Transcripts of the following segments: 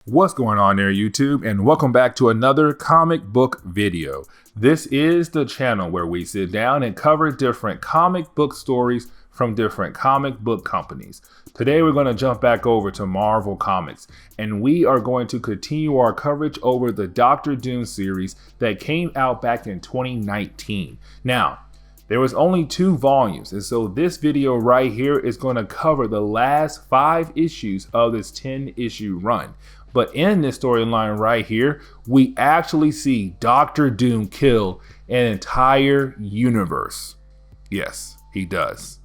What's going on there, YouTube, and welcome back to another comic book video. This is the channel where we sit down and cover different comic book stories from different comic book companies. Today we're going to jump back over to Marvel Comics, and we are going to continue our coverage over the Doctor Doom series that came out back in 2019. Now, there was only 2 volumes, and so this video right here is going to cover the last 5 issues of this 10-issue run. But in this storyline right here, we actually see Doctor Doom kill an entire universe. Yes, he does.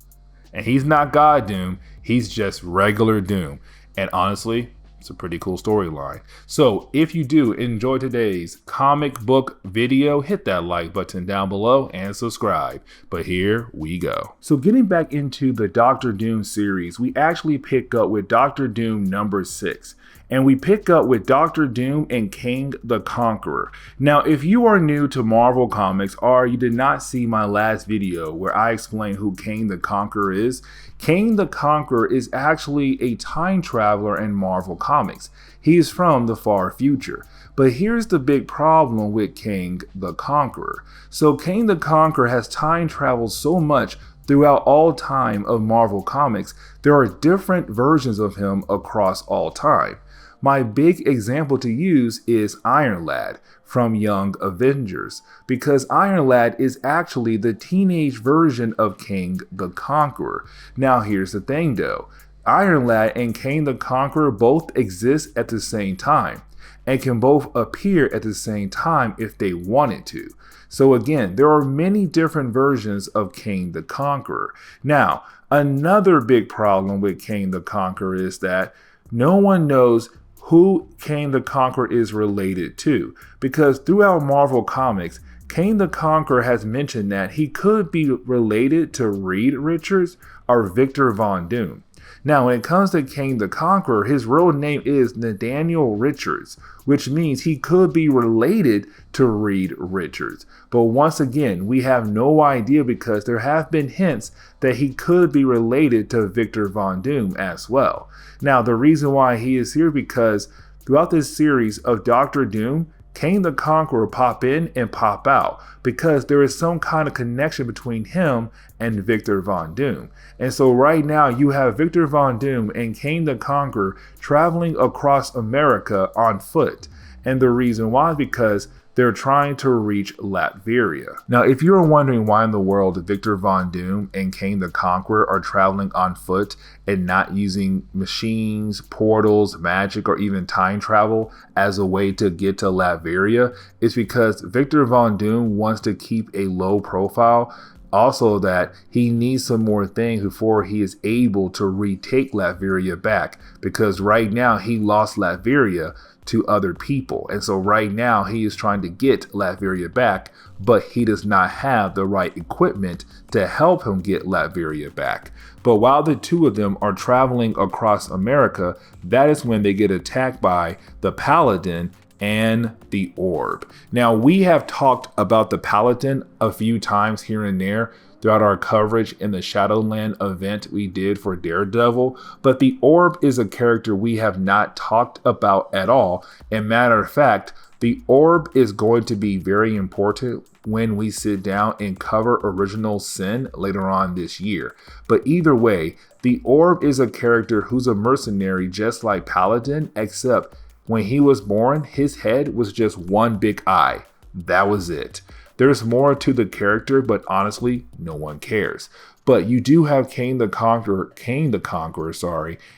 And he's not God Doom, he's just regular Doom. And honestly, it's a pretty cool storyline. So if you do enjoy today's comic book video, hit that like button down below and subscribe. But here we go. So getting back into the Doctor Doom series, we actually pick up with Doctor Doom number 6. And we pick up with Doctor Doom and King the Conqueror. Now, if you are new to Marvel Comics or you did not see my last video where I explained who King the Conqueror is, King the Conqueror is actually a time traveler in Marvel Comics. He is from the far future. But here's the big problem with King the Conqueror. So King the Conqueror has time traveled so much throughout all time of Marvel Comics, there are different versions of him across all time. My big example to use is Iron Lad from Young Avengers, because Iron Lad is actually the teenage version of King the Conqueror. Now here's the thing though, Iron Lad and King the Conqueror both exist at the same time and can both appear at the same time if they wanted to. So again, there are many different versions of King the Conqueror. Now, another big problem with King the Conqueror is that no one knows who King the Conqueror is related to, because throughout Marvel Comics, King the Conqueror has mentioned that he could be related to Reed Richards or Victor Von Doom. Now, when it comes to King the Conqueror, his real name is Nathaniel Richards, which means he could be related to Reed Richards. But once again, we have no idea because there have been hints that he could be related to Victor Von Doom as well. Now, the reason why he is here because throughout this series of Doctor Doom, King the Conqueror pop in and pop out because there is some kind of connection between him and Victor Von Doom. And so right now you have Victor Von Doom and King the Conqueror traveling across America on foot. And the reason why is because they're trying to reach Latveria. Now, if you're wondering why in the world Victor Von Doom and King the Conqueror are traveling on foot and not using machines, portals, magic, or even time travel as a way to get to Latveria, it's because Victor Von Doom wants to keep a low profile. Also that he needs some more things before he is able to retake Latveria back, because right now he lost Latveria to other people. And so right now he is trying to get Latveria back, but he does not have the right equipment to help him get Latveria back. But while the two of them are traveling across America, that is when they get attacked by the Paladin and the Orb. Now, we have talked about the Paladin a few times here and there throughout our coverage in the Shadowland event we did for Daredevil, but the Orb is a character we have not talked about at all. And matter of fact, the Orb is going to be very important when we sit down and cover Original Sin later on this year. But either way, the Orb is a character who's a mercenary just like Paladin, except when he was born, his head was just one big eye. That was it. There's more to the character, but honestly, no one cares. But you do have King the Conqueror,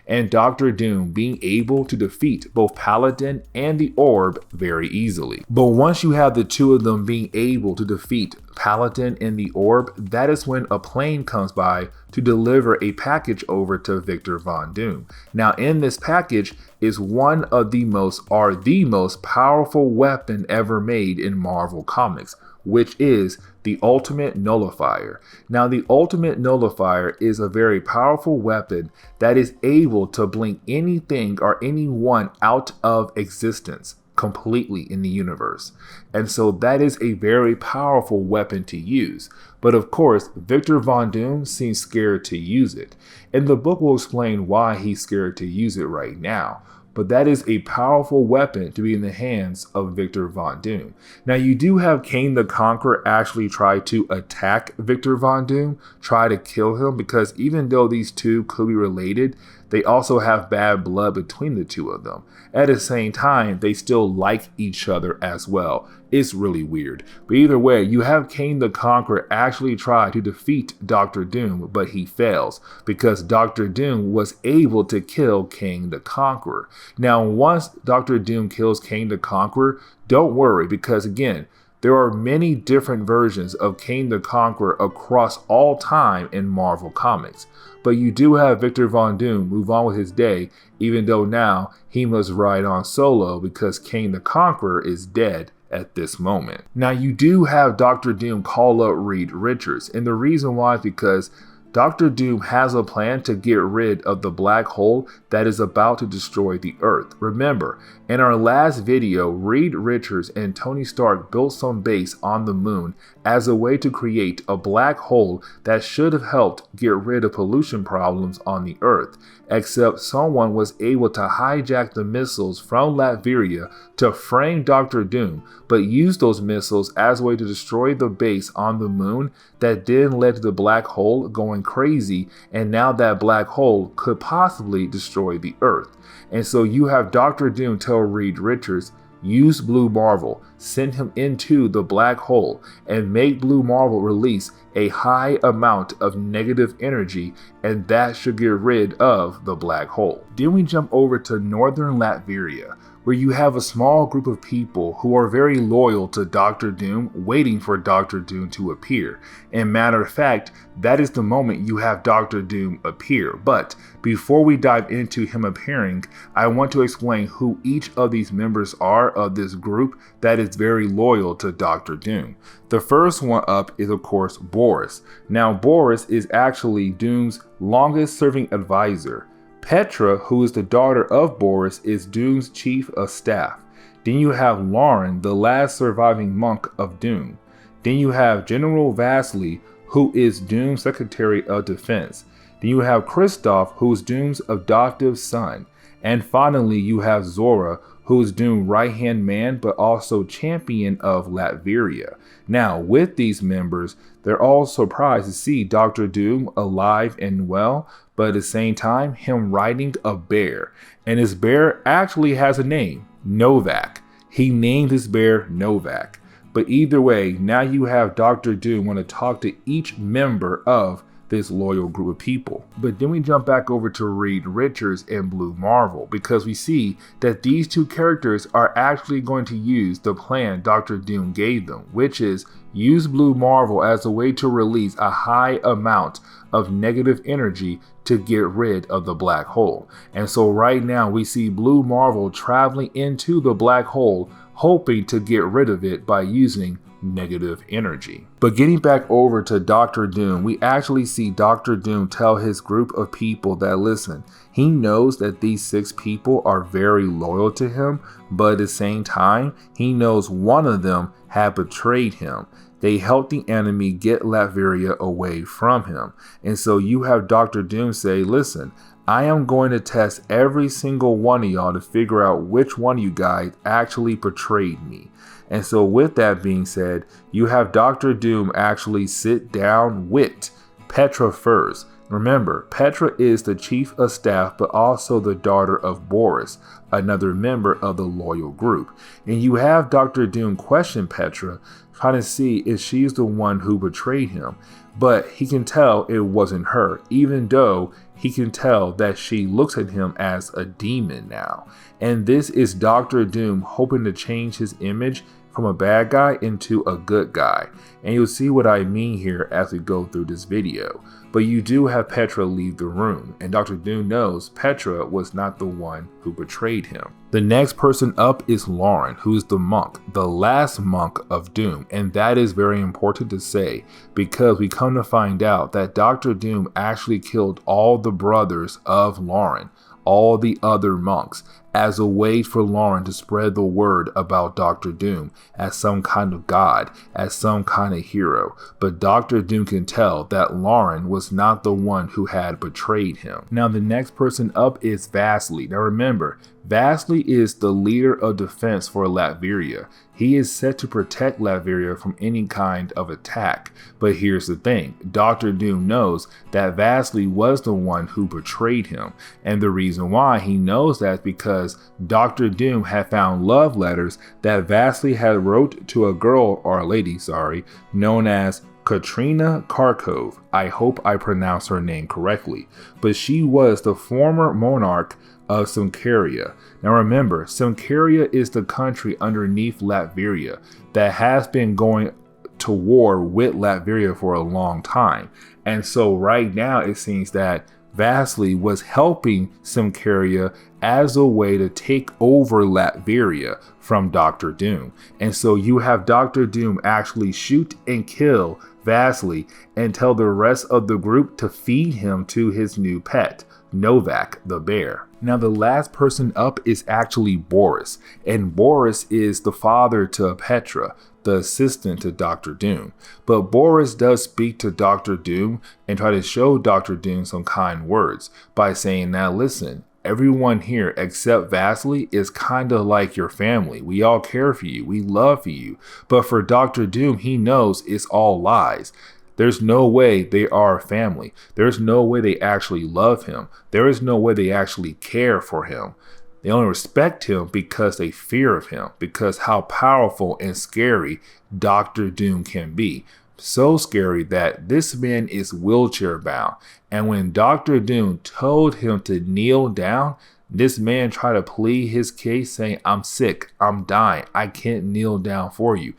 and Doctor Doom being able to defeat both Paladin and the Orb very easily. But once you have the two of them being able to defeat Paladin and the Orb, that is when a plane comes by to deliver a package over to Victor Von Doom. Now, in this package is one of the most powerful weapon ever made in Marvel Comics, which is the Ultimate Nullifier. Now, the Ultimate Nullifier is a very powerful weapon that is able to blink anything or anyone out of existence completely in the universe. And so that is a very powerful weapon to use. But of course, Victor Von Doom seems scared to use it. And the book will explain why he's scared to use it right now. but that is a powerful weapon to be in the hands of Victor Von Doom. Now you do have Kang the Conqueror actually try to attack Victor Von Doom, try to kill him, because even though these two could be related, they also have bad blood between the two of them. At the same time, they still like each other as well. It's really weird. But either way, you have Kang the Conqueror actually try to defeat Dr. Doom, but he fails because Dr. Doom was able to kill Kang the Conqueror. Now, once Dr. Doom kills Kang the Conqueror, don't worry, because again, there are many different versions of Kang the Conqueror across all time in Marvel Comics. But you do have Victor Von Doom move on with his day, even though now he must ride on solo because Kang the Conqueror is dead at this moment. Now you do have Dr. Doom call up Reed Richards, and the reason why is because Dr. Doom has a plan to get rid of the black hole that is about to destroy the Earth. Remember, in our last video, Reed Richards and Tony Stark built some base on the moon as a way to create a black hole that should have helped get rid of pollution problems on the Earth, except someone was able to hijack the missiles from Latveria to frame Dr. Doom, but use those missiles as a way to destroy the base on the moon that then led to the black hole going crazy, and now that black hole could possibly destroy the Earth. And so you have Dr. Doom tell Reed Richards, use Blue Marvel, send him into the black hole, and make Blue Marvel release a high amount of negative energy, and that should get rid of the black hole. Then we jump over to northern Latveria, where you have a small group of people who are very loyal to Dr. Doom, waiting for Dr. Doom to appear. And matter of fact, that is the moment you have Dr. Doom appear. But before we dive into him appearing, I want to explain who each of these members are of this group that is very loyal to Dr. Doom. The first one up is of course Boris. Now Boris is actually Doom's longest serving advisor. Petra, who is the daughter of Boris, is Doom's chief of staff. Then you have Lauren, the last surviving monk of Doom. Then you have General Vasily, who is Doom's Secretary of Defense. Then you have Kristoff, who is Doom's adoptive son. And finally, you have Zora, who is Doom's right-hand man, but also champion of Latveria. Now, with these members, they're all surprised to see Dr. Doom alive and well, but at the same time, him riding a bear. And his bear actually has a name, Novak. He named his bear Novak. But either way, now you have Dr. Doom want to talk to each member of this loyal group of people. But then we jump back over to Reed Richards and Blue Marvel, because we see that these two characters are actually going to use the plan Dr. Doom gave them, which is use Blue Marvel as a way to release a high amount of negative energy to get rid of the black hole. And so right now we see Blue Marvel traveling into the black hole, hoping to get rid of it by using negative energy. But getting back over to Dr. Doom, we actually see Dr. Doom tell his group of people that listen, he knows that these 6 people are very loyal to him, but at the same time, he knows one of them had betrayed him. They helped the enemy get Latveria away from him. And so you have Dr. Doom say, listen, I am going to test every single one of y'all to figure out which one of you guys actually betrayed me. And so with that being said, you have Dr. Doom actually sit down with Petra first. Remember, Petra is the chief of staff, but also the daughter of Boris, another member of the loyal group. And you have Dr. Doom question Petra, trying to see if she's the one who betrayed him. But he can tell it wasn't her, even though he can tell that she looks at him as a demon now. And this is Dr. Doom hoping to change his image from a bad guy into a good guy. And you'll see what I mean here as we go through this video. But you do have Petra leave the room, and Dr. Doom knows Petra was not the one who betrayed him. The next person up is Lauren, who is the monk, the last monk of Doom. And that is very important to say, because we come to find out that Dr. Doom actually killed all the brothers of Lauren, all the other monks, as a way for Lauren to spread the word about Dr. Doom as some kind of god, as some kind of hero. But Dr. Doom can tell that Lauren was not the one who had betrayed him. Now the next person up is Vasily. Now remember, Vasily is the leader of defense for Latveria. He is set to protect Latveria from any kind of attack. But here's the thing, Dr. Doom knows that Vasily was the one who betrayed him. And the reason why he knows that is because Dr. Doom had found love letters that Vasily had wrote to a girl, or a lady, sorry, known as Katrina Kharkov. I hope I pronounced her name correctly. But she was the former monarch of Simcaria. Now remember, Simcaria is the country underneath Latveria that has been going to war with Latveria for a long time. And so right now it seems that Vasily was helping Simcaria as a way to take over Latveria from Dr. Doom. And so you have Dr. Doom actually shoot and kill Vasily and tell the rest of the group to feed him to his new pet, Novak the bear. Now the last person up is actually Boris, and Boris is the father to Petra, the assistant to Dr. Doom. But Boris does speak to Dr. Doom and try to show Dr. Doom some kind words by saying, now listen, everyone here except Vasily is kind of like your family. We all care for you. We love you. But for Dr. Doom, he knows it's all lies. There's no way they are a family. There's no way they actually love him. There is no way they actually care for him. They only respect him because they fear of him, because how powerful and scary Dr. Doom can be. So scary that this man is wheelchair bound. And when Dr. Doom told him to kneel down, this man tried to plead his case saying, I'm sick, I'm dying, I can't kneel down for you.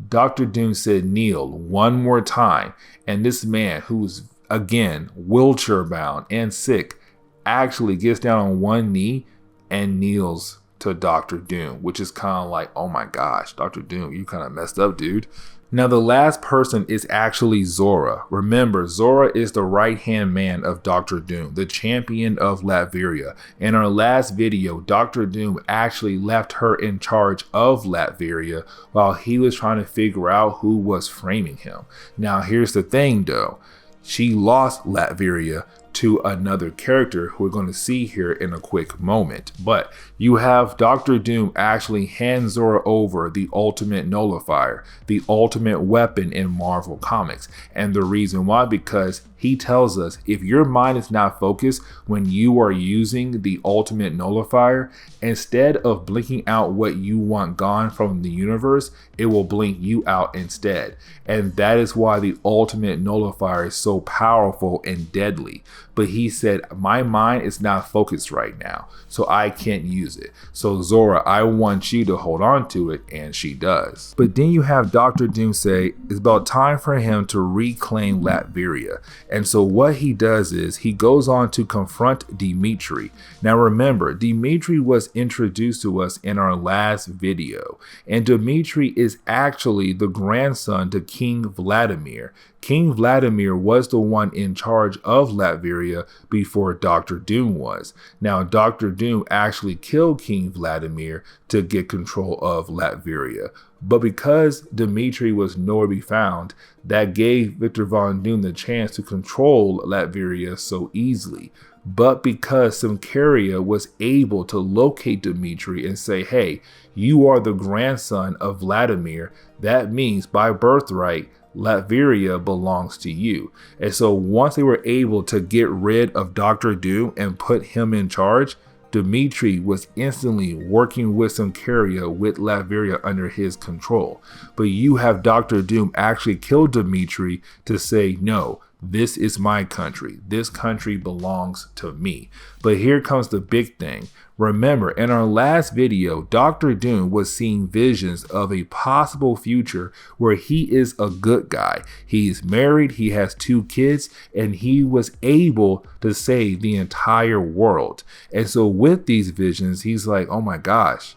Dr. Doom said kneel one more time, and this man, who's again wheelchair bound and sick, actually gets down on one knee and kneels to Dr. Doom, which is kind of like, oh my gosh, Dr. Doom, you kind of messed up, dude. Now the last person is actually Zora. Remember, Zora is the right-hand man of Dr. Doom, the champion of Latveria. In our last video, Dr. Doom actually left her in charge of Latveria while he was trying to figure out who was framing him. Now here's the thing though, she lost Latveria to another character who we're going to see here in a quick moment. But you have Dr. Doom actually hand Zora over the ultimate nullifier, the ultimate weapon in Marvel Comics. And the reason why, because he tells us if your mind is not focused when you are using the ultimate nullifier, instead of blinking out what you want gone from the universe, it will blink you out instead. And that is why the ultimate nullifier is so powerful and deadly. But he said, my mind is not focused right now, so I can't use it. So Zora, I want you to hold on to it, and she does. But then you have Dr. Doom say it's about time for him to reclaim Latveria. And so what he does is he goes on to confront Dmitri. Now remember, Dmitri was introduced to us in our last video, and Dmitri is actually the grandson to King Vladimir. King Vladimir was the one in charge of Latveria before Dr. Doom was. Now, Dr. Doom actually killed King Vladimir to get control of Latveria. But because Dmitri was nowhere to be found, that gave Victor Von Doom the chance to control Latveria so easily. But because Simcaria was able to locate Dmitri and say, hey, you are the grandson of Vladimir, that means by birthright, Latveria belongs to you. And so once they were able to get rid of Dr. Doom and put him in charge, Dmitri was instantly working with Simcaria with Latveria under his control. But you have Dr. Doom actually kill Dmitri to say, no, this is my country. This country belongs to me. But here comes the big thing. Remember, in our last video, Dr. Doom was seeing visions of a possible future where he is a good guy. He's married, he has 2 kids, and he was able to save the entire world. And so with these visions, he's like, oh my gosh,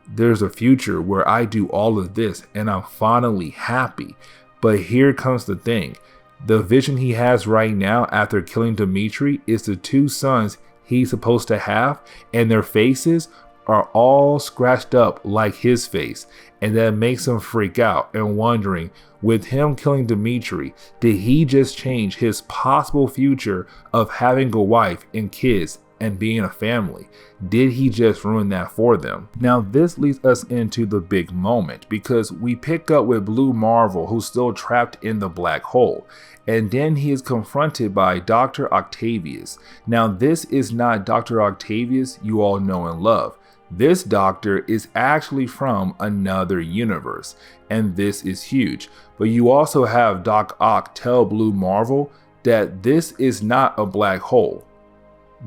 there's a future where I do all of this and I'm finally happy. But here comes the thing. The vision he has right now after killing Dmitri is the 2 sons he's supposed to have, and their faces are all scratched up like his face, and that makes him freak out and wondering, with him killing Dimitri, did he just change his possible future of having a wife and kids and being a family? Did he just ruin that for them? Now this leads us into the big moment, because we pick up with Blue Marvel, who's still trapped in the black hole, and then he is confronted by Dr. Octavius. Now this is not Dr. Octavius you all know and love. This doctor is actually from another universe, and this is huge. But you also have Doc Ock tell Blue Marvel that this is not a black hole,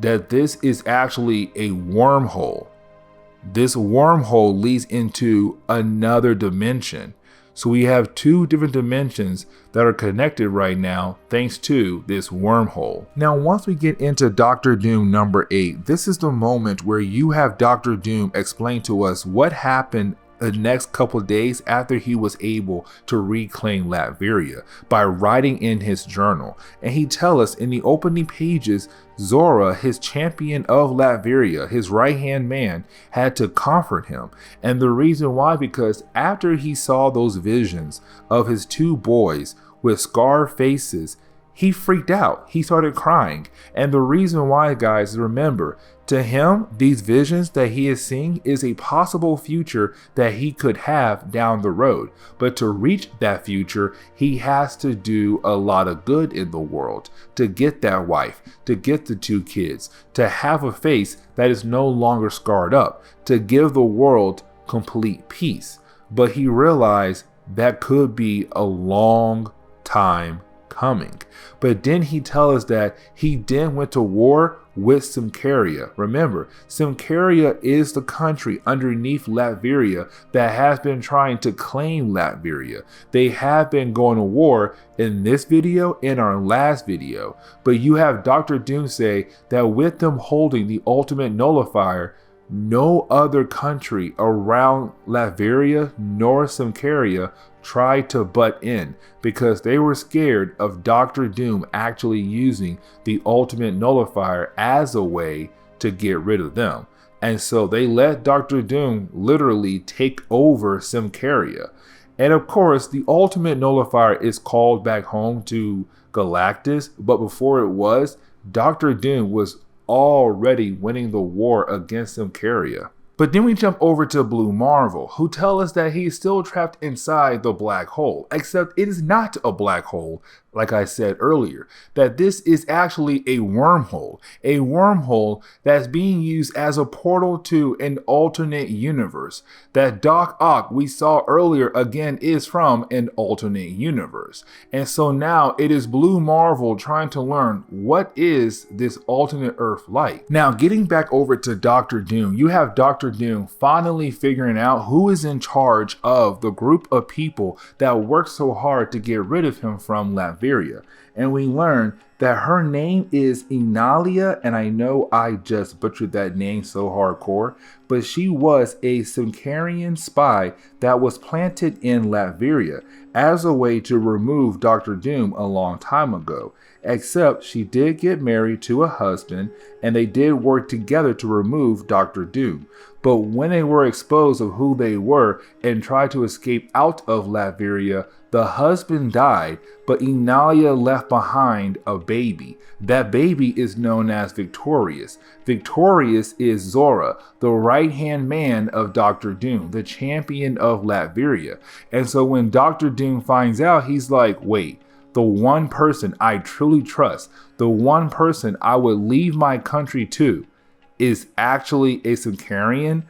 that this is actually a wormhole. This wormhole leads into another dimension. So we have two different dimensions that are connected right now thanks to this wormhole. Now once we get into Doctor Doom number 8, this is the moment where you have Doctor Doom explain to us what happened the next couple of days after he was able to reclaim Latveria by writing in his journal. And he tells us in the opening pages, Zora, his champion of Latveria, his right-hand man, had to comfort him. And the reason why, because after he saw those visions of his two boys with scarred faces, he freaked out. He started crying. And the reason why, guys, remember, to him, these visions that he is seeing is a possible future that he could have down the road. But to reach that future, he has to do a lot of good in the world, to get that wife, to get the two kids, to have a face that is no longer scarred up, to give the world complete peace. But he realized that could be a long time coming. But then he tells us that he then went to war with Simcaria. Remember, Simcaria is the country underneath Latveria that has been trying to claim Latveria. They have been going to war in this video, in our last video. But you have Dr. Doom say that with them holding the ultimate nullifier, no other country around Latveria nor Simcaria tried to butt in because they were scared of Dr. Doom actually using the ultimate nullifier as a way to get rid of them. And so they let Dr. Doom literally take over Simcaria. And of course, the ultimate nullifier is called back home to Galactus, but before it was, Dr. Doom was already winning the war against Simcaria. But then we jump over to Blue Marvel, who tell us that he's still trapped inside the black hole, except it is not a black hole, like I said earlier, that this is actually a wormhole that's being used as a portal to an alternate universe. That Doc Ock we saw earlier again is from an alternate universe. And so now it is Blue Marvel trying to learn what is this alternate Earth like. Now getting back over to Dr. Doom, you have Dr. Doom finally figuring out who is in charge of the group of people that worked so hard to get rid of him from Latveria. And we learn that her name is Inalia, and I know I just butchered that name so hardcore, but she was a Simcarian spy that was planted in Latveria as a way to remove Dr. Doom a long time ago. Except she did get married to a husband, and they did work together to remove Dr. Doom. But when they were exposed of who they were and tried to escape out of Latveria, the husband died, but Inalia left behind a baby. That baby is known as Victorious. Victorious is Zora, the right-hand man of Dr. Doom, the champion of Latveria. And so when Dr. Doom finds out, he's like, wait, the one person I truly trust, the one person I would leave my country to, is actually a Simcarian?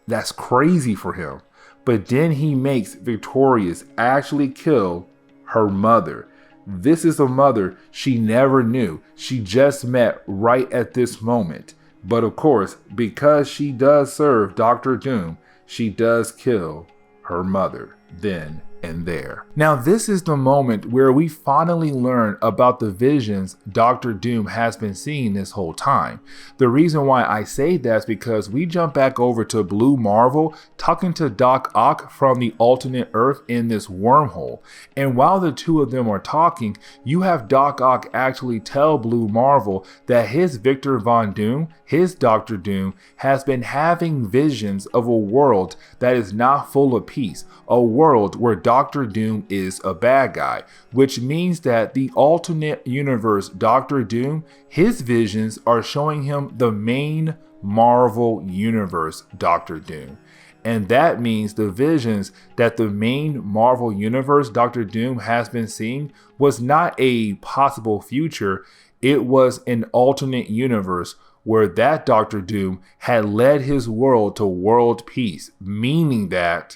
That's crazy for him. But then he makes Victorious actually kill her mother. This is a mother she never knew. She just met right at this moment. But of course, because she does serve Dr. Doom, she does kill her mother then and there. Now, this is the moment where we finally learn about the visions Dr. Doom has been seeing this whole time. The reason why I say that is because we jump back over to Blue Marvel talking to Doc Ock from the alternate Earth in this wormhole. And while the two of them are talking, you have Doc Ock actually tell Blue Marvel that his Victor Von Doom, his Dr. Doom, has been having visions of a world that is not full of peace, a world where Dr. Doom is a bad guy, which means that the alternate universe Dr. Doom, his visions are showing him the main Marvel universe Dr. Doom. And that means the visions that the main Marvel universe Dr. Doom has been seeing was not a possible future, it was an alternate universe where that Dr. Doom had led his world to world peace, meaning that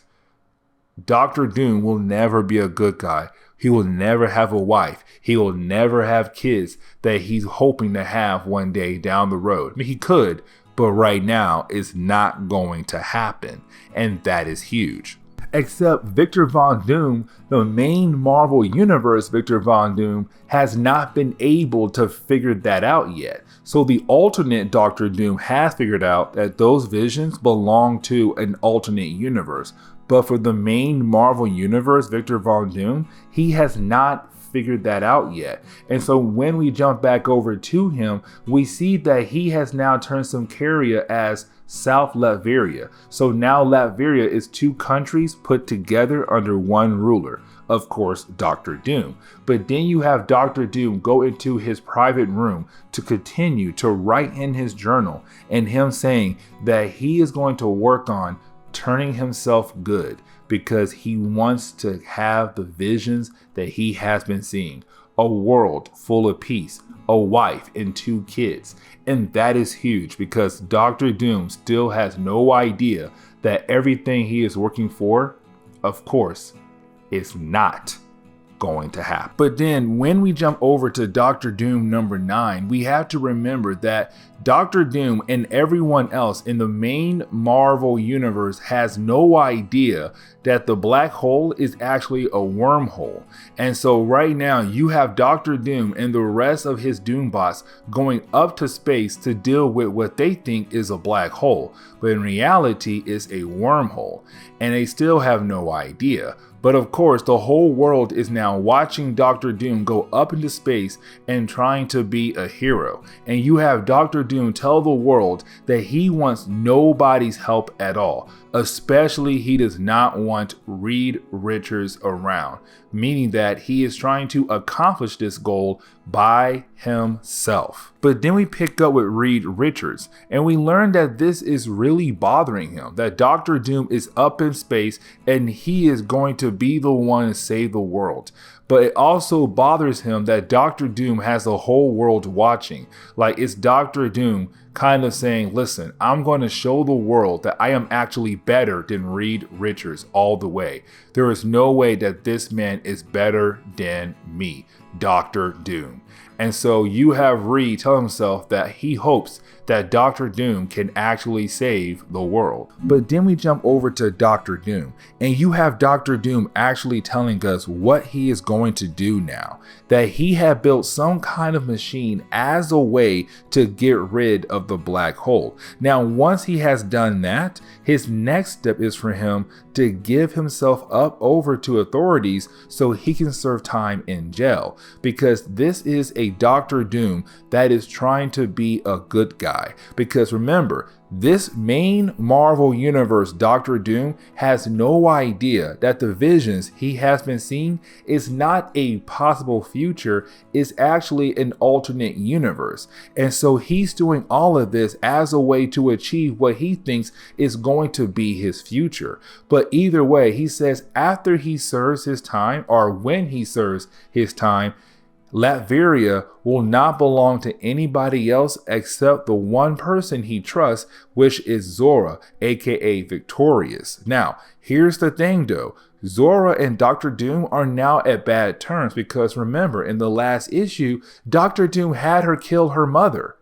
Dr. Doom will never be a good guy. He will never have a wife. He will never have kids that he's hoping to have one day down the road. I mean, he could, but right now it's not going to happen. And that is huge. Except Victor Von Doom, the main Marvel Universe Victor Von Doom, has not been able to figure that out yet. So the alternate Dr. Doom has figured out that those visions belong to an alternate universe. But for the main Marvel Universe Victor Von Doom, he has not figured that out yet. And so when we jump back over to him, we see that he has now turned some Caria as South Latveria. So now Latveria is two countries put together under one ruler. Of course, Dr. Doom. But then you have Dr. Doom go into his private room to continue to write in his journal, and him saying that he is going to work on turning himself good because he wants to have the visions that he has been seeing. A world full of peace, a wife and 2 kids. And that is huge because Dr. Doom still has no idea that everything he is working for, of course, is not going to happen. But then when we jump over to Dr. Doom number 9, we have to remember that Dr. Doom and everyone else in the main Marvel universe has no idea that the black hole is actually a wormhole. And so right now you have Dr. Doom and the rest of his Doombots going up to space to deal with what they think is a black hole, but in reality it's a wormhole, and they still have no idea. But of course, the whole world is now watching Dr. Doom go up into space and trying to be a hero. And you have Dr. Doom tell the world that he wants nobody's help at all. Especially he does not want Reed Richards around, meaning that he is trying to accomplish this goal by himself. But then we pick up with Reed Richards and we learn that this is really bothering him, that Dr. Doom is up in space and he is going to be the one to save the world. But it also bothers him that Dr. Doom has the whole world watching. Like, it's Dr. Doom kind of saying, listen, I'm going to show the world that I am actually better than Reed Richards all the way. There is no way that this man is better than me, Dr. Doom. And so you have Reed tell himself that he hopes that Dr. Doom can actually save the world. But then we jump over to Dr. Doom, and you have Dr. Doom actually telling us what he is going to do now. That he had built some kind of machine as a way to get rid of the black hole. Now, once he has done that, his next step is for him to give himself up over to authorities so he can serve time in jail. Because this is a Dr. Doom that is trying to be a good guy. Because remember, this main Marvel Universe Dr. Doom has no idea that the visions he has been seeing is not a possible future, it's actually an alternate universe. And so he's doing all of this as a way to achieve what he thinks is going to be his future. But either way, he says after he serves his time, or when he serves his time, Latveria will not belong to anybody else except the one person he trusts, which is Zora, aka Victorious. Now, here's the thing though. Zora and Dr. Doom are now at bad terms because remember, in the last issue, Dr. Doom had her kill her mother.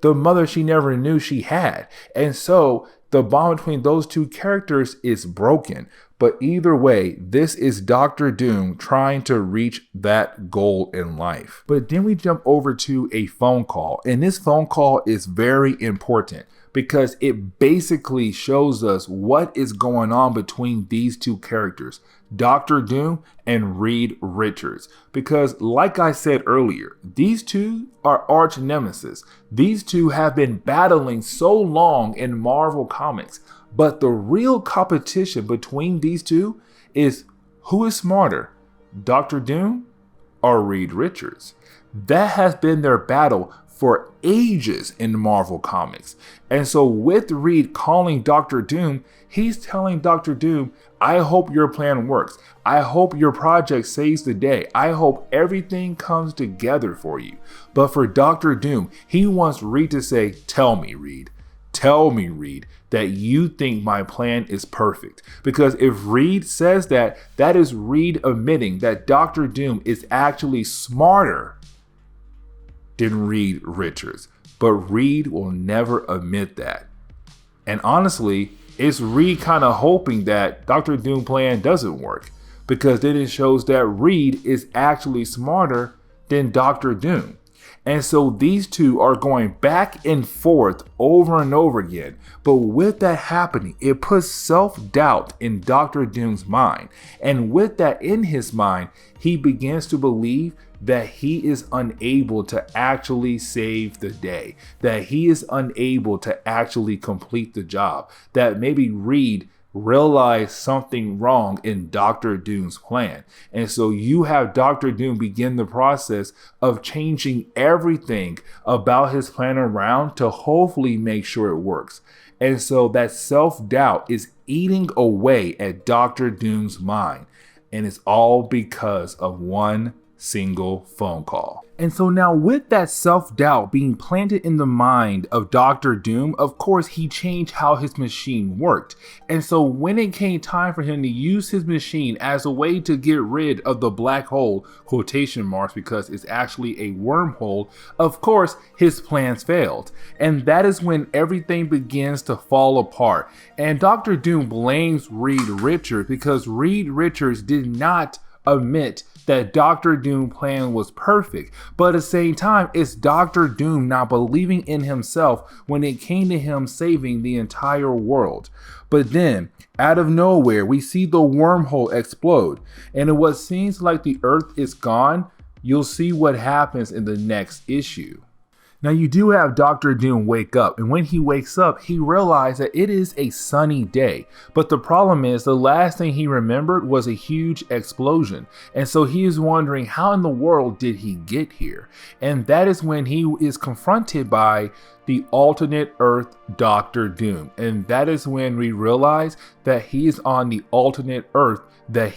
The mother she never knew she had. And so The bond between those two characters is broken. But either way, this is Doctor Doom trying to reach that goal in life. But then we jump over to a phone call, and this phone call is very important because it basically shows us what is going on between these two characters, Doctor Doom and Reed Richards. Because like I said earlier, these two are arch nemesis. These two have been battling so long in Marvel Comics. But the real competition between these two is who is smarter, Doctor Doom or Reed Richards. That has been their battle for ages in Marvel Comics. And so with Reed calling Doctor Doom, he's telling Doctor Doom, I hope your plan works. I hope your project saves the day. I hope everything comes together for you. But for Doctor Doom, he wants Reed to say, tell me, Reed. Tell me, Reed, that you think my plan is perfect. Because if Reed says that, that is Reed admitting that Doctor Doom is actually smarter than Reed Richards. But Reed will never admit that. And honestly, it's Reed kind of hoping that Doctor Doom plan doesn't work. Because then it shows that Reed is actually smarter than Doctor Doom. And so these two are going back and forth over and over again. But with that happening, it puts self-doubt in Doctor Doom's mind. And with that in his mind, he begins to believe that he is unable to actually save the day, that he is unable to actually complete the job, that maybe Reed realize something wrong in Doctor Doom's plan. And so you have Doctor Doom begin the process of changing everything about his plan around to hopefully make sure it works. And so that self-doubt is eating away at Doctor Doom's mind. And it's all because of one single phone call. And so now with that self-doubt being planted in the mind of Doctor Doom, of course he changed how his machine worked. And so when it came time for him to use his machine as a way to get rid of the black hole, quotation marks, because it's actually a wormhole, of course his plans failed. And that is when everything begins to fall apart. And Doctor Doom blames Reed Richards because Reed Richards did not admit that Doctor Doom plan was perfect, but at the same time, it's Doctor Doom not believing in himself when it came to him saving the entire world. But then, out of nowhere, we see the wormhole explode, and in what seems like the Earth is gone, you'll see what happens in the next issue. Now you do have Doctor Doom wake up, and when he wakes up, he realized that it is a sunny day. But the problem is the last thing he remembered was a huge explosion. And so he is wondering how in the world did he get here? And that is when he is confronted by the alternate Earth Doctor Doom. And that is when we realize that he is on the alternate Earth that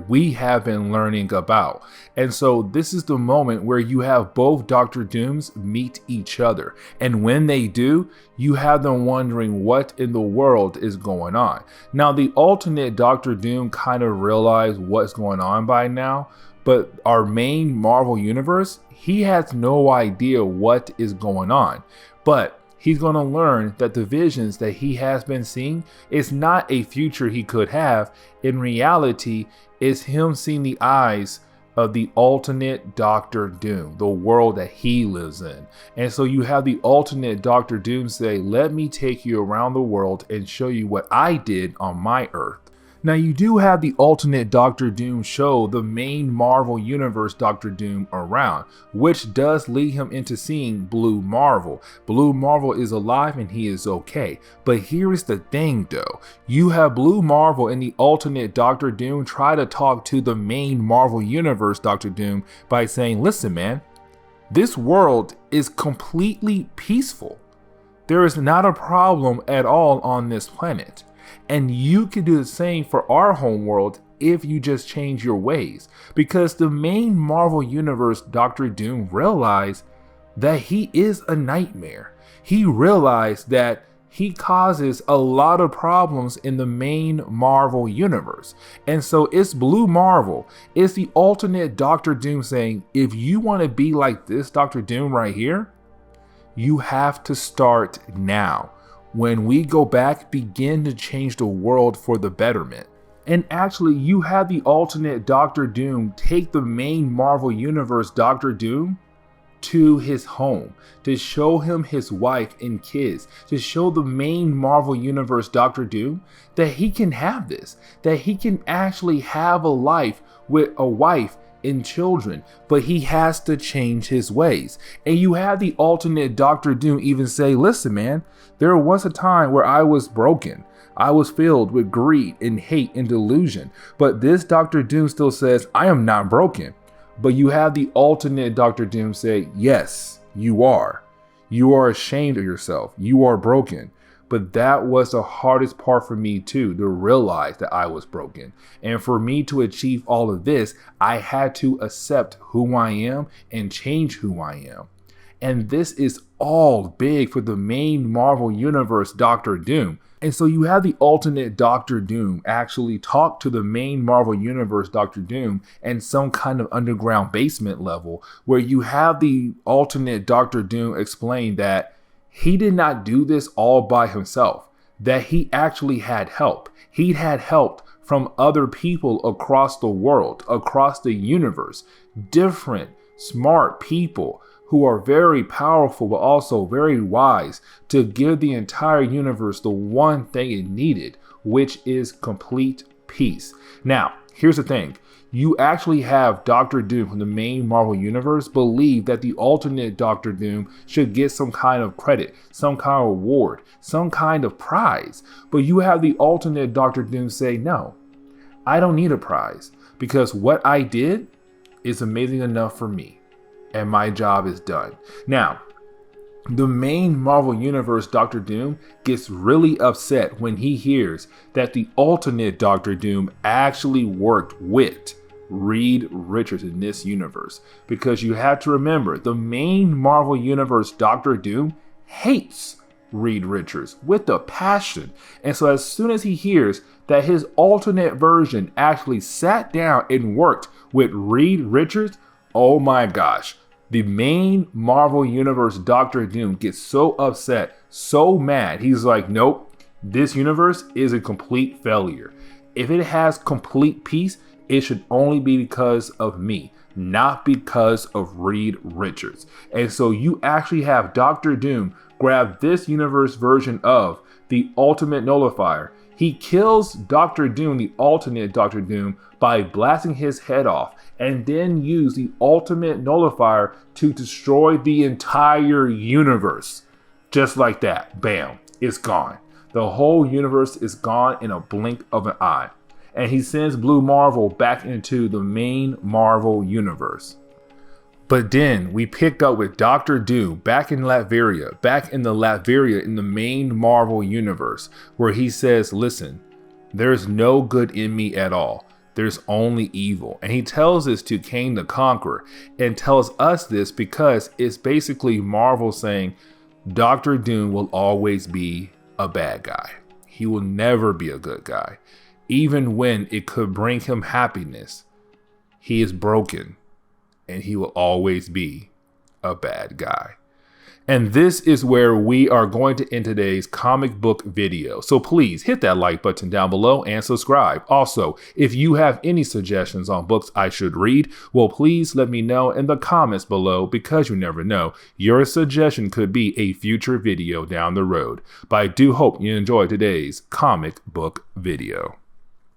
we have been learning about. And so this is the moment where you have both Doctor Dooms meet each other. And when they do, you have them wondering what in the world is going on. Now, the alternate Doctor Doom kind of realized what's going on by now, but our main Marvel universe, he has no idea what is going on. But he's going to learn that the visions that he has been seeing is not a future he could have. In reality, it's him seeing the eyes of the alternate Doctor Doom, the world that he lives in. And so you have the alternate Doctor Doom say, let me take you around the world and show you what I did on my Earth. Now you do have the alternate Doctor Doom show the main Marvel Universe Doctor Doom around, which does lead him into seeing Blue Marvel. Blue Marvel is alive and he is okay. But here is the thing though, you have Blue Marvel and the alternate Doctor Doom try to talk to the main Marvel Universe Doctor Doom by saying, listen man, this world is completely peaceful. There is not a problem at all on this planet. And you can do the same for our home world if you just change your ways. Because the main Marvel Universe Doctor Doom realized that he is a nightmare. He realized that he causes a lot of problems in the main Marvel Universe. And so it's Blue Marvel. It's the alternate Doctor Doom saying, if you want to be like this Doctor Doom right here, you have to start now. when we go back, begin to change the world for the betterment. And actually, you have the alternate Doctor Doom take the main Marvel Universe Doctor Doom to his home, to show him his wife and kids, to show the main Marvel Universe Doctor Doom that he can have this, that he can actually have a life with a wife and children, but he has to change his ways. And you have the alternate Doctor Doom even say, listen, man, there was a time where I was broken. I was filled with greed and hate and delusion. But this Doctor Doom still says, I am not broken. But you have the alternate Doctor Doom say, yes, you are. You are ashamed of yourself. You are broken. But that was the hardest part for me too, to realize that I was broken. And for me to achieve all of this, I had to accept who I am and change who I am. And this is all big for the main Marvel Universe Doctor Doom. And so you have the alternate Doctor Doom actually talk to the main Marvel Universe Doctor Doom and some kind of underground basement level, where you have the alternate Doctor Doom explain that he did not do this all by himself, that he actually had help. He had help from other people across the world, across the universe, different smart people who are very powerful, but also very wise, to give the entire universe the one thing it needed, which is complete peace. Now, here's the thing. You actually have Doctor Doom from the main Marvel Universe believe that the alternate Doctor Doom should get some kind of credit, some kind of reward, some kind of prize. But you have the alternate Doctor Doom say, no, I don't need a prize, because what I did is amazing enough for me. And my job is done. Now, the main Marvel Universe Doctor Doom gets really upset when he hears that the alternate Doctor Doom actually worked with Reed Richards in this universe. Because you have to remember, the main Marvel Universe Doctor Doom hates Reed Richards with a passion. And so as soon as he hears that his alternate version actually sat down and worked with Reed Richards, oh my gosh, the main Marvel Universe Doctor Doom gets so upset, so mad. He's like, nope, this universe is a complete failure. If it has complete peace, it should only be because of me, not because of Reed Richards. And so you actually have Doctor Doom grab this universe version of the ultimate nullifier. He kills Doctor Doom, the alternate Doctor Doom, by blasting his head off, and then use the ultimate nullifier to destroy the entire universe. Just like that, bam, it's gone. The whole universe is gone in a blink of an eye. And he sends Blue Marvel back into the main Marvel Universe. But then we pick up with Doctor Doom back in Latveria, in the main Marvel Universe, where he says, listen, there's no good in me at all. There's only evil. And he tells this to Kang the Conqueror, and tells us this because it's basically Marvel saying Doctor Doom will always be a bad guy. He will never be a good guy. Even when it could bring him happiness, he is broken, and he will always be a bad guy. And this is where we are going to end today's comic book video. So please hit that like button down below and subscribe. Also, if you have any suggestions on books I should read, well, please let me know in the comments below, because you never know, your suggestion could be a future video down the road. But I do hope you enjoyed today's comic book video.